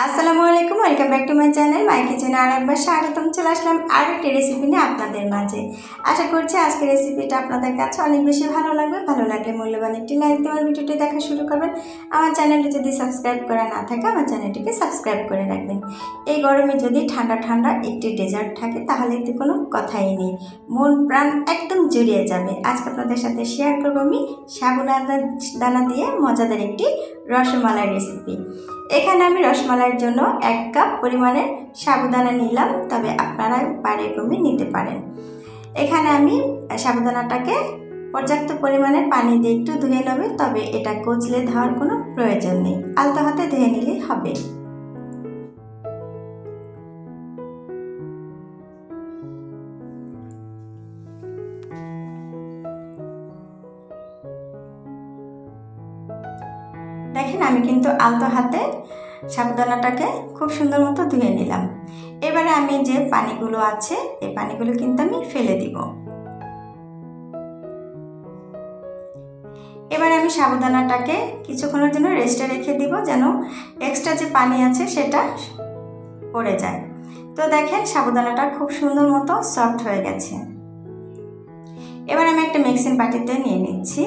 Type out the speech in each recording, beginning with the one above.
আসসালামু আলাইকুম, welcome back to my channel my কিচেনে। আরেকবার স্বাগতম। চলে আসলাম আর একটি রেসিপি নিয়ে আপনাদের মাঝে। আশা করছি আজকের রেসিপিটা আপনাদের কাছে অনেক বেশি ভালো লাগবে। ভালো লাগলে মূল্যবান একটি লাইক দিয়ে আমার ভিডিওটি দেখা শুরু করবেন। আমার চ্যানেলটি যদি সাবস্ক্রাইব করা না থাকে আমার চ্যানেলটিকে সাবস্ক্রাইব করে রাখবেন। এই গরমে যদি ঠান্ডা ঠান্ডা একটি ডেজার্ট থাকে তাহলে এতে কোনো কথাই নেই, মন প্রাণ একদম জুড়িয়ে যাবে। আজকে আপনাদের সাথে শেয়ার করবো আমি সাবুদানা দিয়ে মজাদার একটি রসমালাই রেসিপি। এখানে আমি রসমালাইয়ের জন্য 1 কাপ পরিমাণের সাবুদানা নিলাম, তবে আপনারা বাড়িয়ে কমিয়ে নিতে পারেন। এখানে আমি সাবুদানাটাকে পর্যাপ্ত পরিমাণের পানি দিয়ে একটু ধুয়ে নেব, তবে এটা কচলে ধোয়ার কোনো প্রয়োজন নেই, আলতো হাতে ধুয়ে নিলেই হবে। দেখেন আমি কিন্তু আলতো হাতে সাবুদানাটাকে খুব সুন্দর মতো ধুয়ে নিলাম। এবারে আমি যে পানিগুলো আছে এই পানিগুলো কিন্তু আমি ফেলে দিব। এবারে আমি সাবুদানাটাকে কিছুক্ষণের জন্য রেস্টে রেখে দিব, যেন এক্সট্রা যে পানি আছে সেটা পড়ে যায়। তো দেখেন সাবুদানাটা খুব সুন্দর মতো সফট হয়ে গেছে। এবার আমি একটা মিক্সিং বাটিতে নিয়ে নিচ্ছি।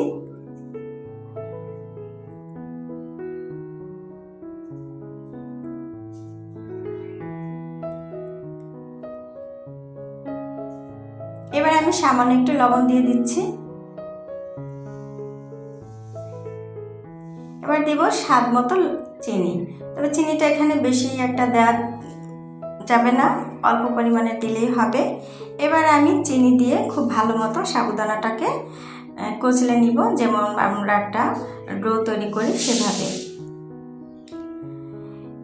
এবার আমি সামান্য একটু লবণ দিয়ে দিচ্ছি। এবার দিব স্বাদ মতো চিনি, তবে চিনিটা এখানে বেশি একটা দেওয়া যাবে না, অল্প পরিমাণে দিলেই হবে। এবার আমি চিনি দিয়ে খুব ভালো মতো সাবুদানাটাকে কচলে নিব, যেমন আমরা একটা ডো তৈরি করি সেভাবে।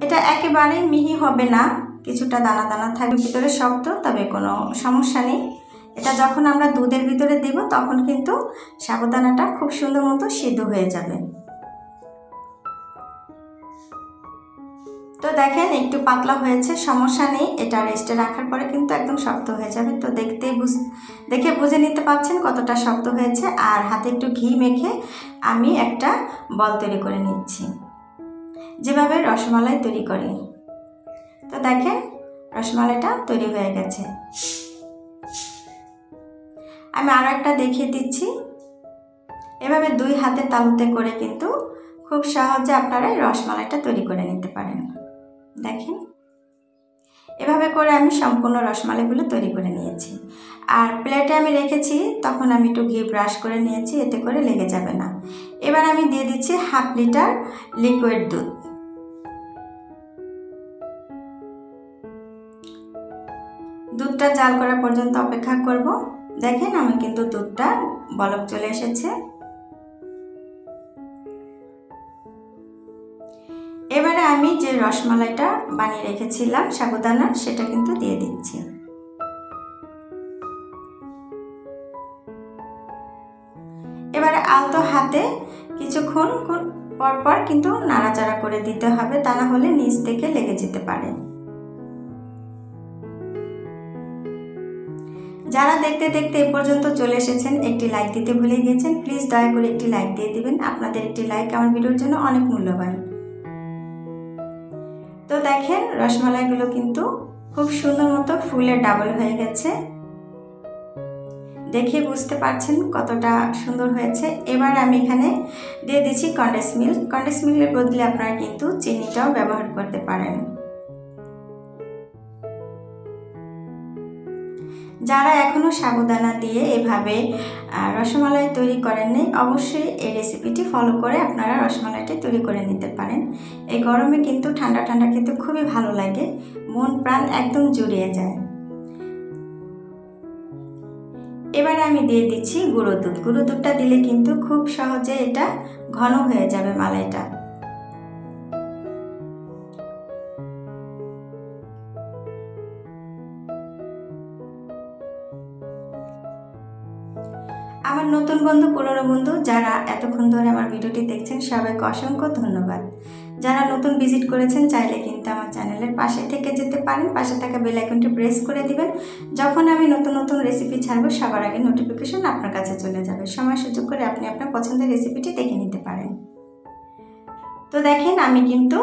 এটা একেবারেই মিহি হবে না, কিছুটা দানা দানা থাকবে, ভিতরে শক্ত, তবে কোনো সমস্যা নেই। এটা যখন আমরা দুধের ভিতরে দেব তখন কিন্তু সাবুদানাটা খুব সুন্দর মতো সিদ্ধ হয়ে যাবে। তো দেখেন একটু পাতলা হয়েছে, সমস্যা নেই, এটা রেস্টে রাখার পরে কিন্তু একদম শক্ত হয়ে যাবে। তো দেখে বুঝে নিতে পারছেন কতটা শক্ত হয়েছে। আর হাতে একটু ঘি মেখে আমি একটা বল তৈরি করে নিচ্ছি, যেভাবে রসমালাই তৈরি করি। তো দেখেন রসমালাইটা তৈরি হয়ে গেছে। আমি আরও একটা দেখিয়ে দিচ্ছি। এভাবে 2 হাতে তালুতে করে কিন্তু খুব সহজে আপনারা রসমালাইটা তৈরি করে নিতে পারেন। দেখেন এভাবে করে আমি সম্পূর্ণ রসমালাইগুলো তৈরি করে নিয়েছি। আর প্লেটে আমি রেখেছি, তখন আমি একটু ঘি ব্রাশ করে নিয়েছি, এতে করে লেগে যাবে না। এবার আমি দিয়ে দিচ্ছি 1/2 লিটার লিকুইড দুধ। দুধটা জাল করা পর্যন্ত অপেক্ষা করব। দেখেন আমি কিন্তু দুধটা বলক চলে এসেছে। এবারে আমি যে রসমালাইটা বানিয়ে রেখেছিলাম সাবুদানা, সেটা কিন্তু দিয়ে দিচ্ছি। এবারে আলতো হাতে কিছুক্ষণ পর পর কিন্তু নাড়াচাড়া করে দিতে হবে, তা না হলে নিচ থেকে লেগে যেতে পারে। যারা দেখতে দেখতে এ পর্যন্ত চলে এসেছেন একটি লাইক দিতে ভুলে গিয়েছেন, প্লিজ দয়া করে একটি লাইক দিয়ে দিবেন। আপনাদের একটি লাইক আমার ভিডিওর জন্য অনেক মূল্যবান। তো দেখেন রসমালাইগুলো কিন্তু খুব সুন্দর মতো ফুলে ডাবল হয়ে গেছে, দেখে বুঝতে পারছেন কতটা সুন্দর হয়েছে। এবার আমি এখানে দিয়ে দিচ্ছি কনডেন্স মিল্ক। কনডেন্স মিল্কের বদলে আপনারা কিন্তু চিনিটাও ব্যবহার করতে পারেন। যারা এখনও সাবুদানা দিয়ে এভাবে রসমালাই তৈরি করেননি, অবশ্যই এই রেসিপিটি ফলো করে আপনারা রসমালাইটি তৈরি করে নিতে পারেন। এই গরমে কিন্তু ঠান্ডা ঠান্ডা কিন্তু খুবই ভালো লাগে, মন প্রাণ একদম জুড়িয়ে যায়। এবার আমি দিয়ে দিচ্ছি গুঁড়ো দুধ। গুঁড়ো দুধটা দিলে কিন্তু খুব সহজে এটা ঘন হয়ে যাবে মালাইটা। আমার নতুন বন্ধু, পুরনো বন্ধু যারা এতক্ষণ ধরে আমার ভিডিওটি দেখছেন, সবাইকে অসংখ্য ধন্যবাদ। যারা নতুন ভিজিট করেছেন চাইলে কিন্তু আমার চ্যানেলের পাশে থেকে যেতে পারেন, পাশে থাকা বেল আইকনটি প্রেস করে দিবেন। যখন আমি নতুন নতুন রেসিপি ছাড়বো সবার আগে নোটিফিকেশন আপনার কাছে চলে যাবে। সময় সুযোগ করে আপনি আপনার পছন্দের রেসিপিটি দেখে নিতে পারেন। তো দেখেন আমি কিন্তু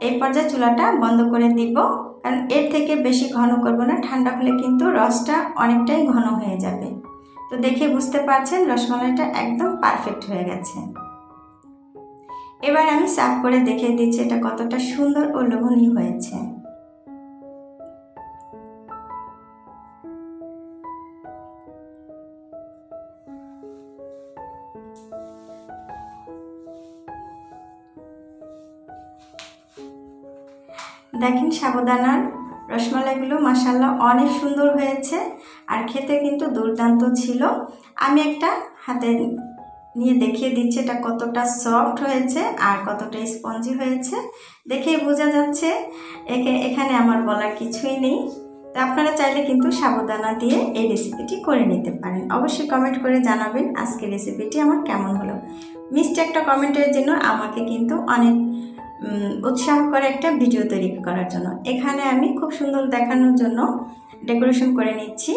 এই পর্যায়ে চুলাটা বন্ধ করে দিব, কারণ এর থেকে বেশি ঘন করব না, ঠান্ডা হলে কিন্তু রসটা অনেকটাই ঘন হয়ে যাবে। তো দেখে বুঝতে পারছেন রসমালাইটা একদম পারফেক্ট হয়ে গেছে। এবার আমি সার্ভ করে দেখিয়ে দিচ্ছি এটা কতটা সুন্দর ও লোভনীয় হয়েছে। দেখেন সাবুদানার রসমালাইগুলো মাশাআল্লাহ অনেক সুন্দর হয়েছে আর খেতে কিন্তু দুর্দান্ত ছিল। আমি একটা হাতে নিয়ে দেখিয়ে দিচ্ছি এটা কতটা সফট হয়েছে আর কতটা স্পঞ্জি হয়েছে, দেখেই বোঝা যাচ্ছে। এখানে আমার বলার কিছুই নেই। তো আপনারা চাইলে কিন্তু সাবুদানা দিয়ে এই রেসিপিটি করে নিতে পারেন। অবশ্যই কমেন্ট করে জানাবেন আজকের রেসিপিটি আমার কেমন হলো। মিষ্টি একটা কমেন্টের জন্য আমাকে কিন্তু অনেক উৎসাহ করে একটা ভিডিও তৈরি করার জন্য। এখানে আমি খুব সুন্দর দেখানোর জন্য ডেকোরেশন করে নিচ্ছি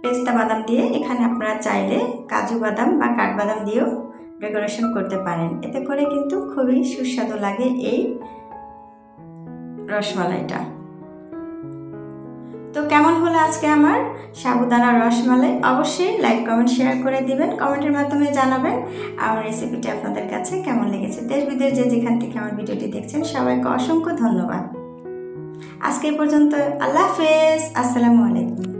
পেস্তা বাদাম দিয়ে। এখানে আপনারা চাইলে কাজু বাদাম বা কাঠবাদাম দিয়েও ডেকোরেশন করতে পারেন, এতে করে কিন্তু খুবই সুস্বাদু লাগে এই রসমালাইটা। তো কেমন হলো আজকে আমার সাবুদানার রসমালাই? অবশ্যই লাইক কমেন্ট শেয়ার করে দিবেন, কমেন্টের মাধ্যমে জানাবেন আমার রেসিপিটি আপনাদের কাছে কেমন লেগেছে। দেশ বিদেশ যেখান থেকে আমার ভিডিওটি দেখছেন সবাইকে অসংখ্য ধন্যবাদ। আজকে এই পর্যন্ত, আল্লাহ হাফেজ, আসসালামু আলাইকুম।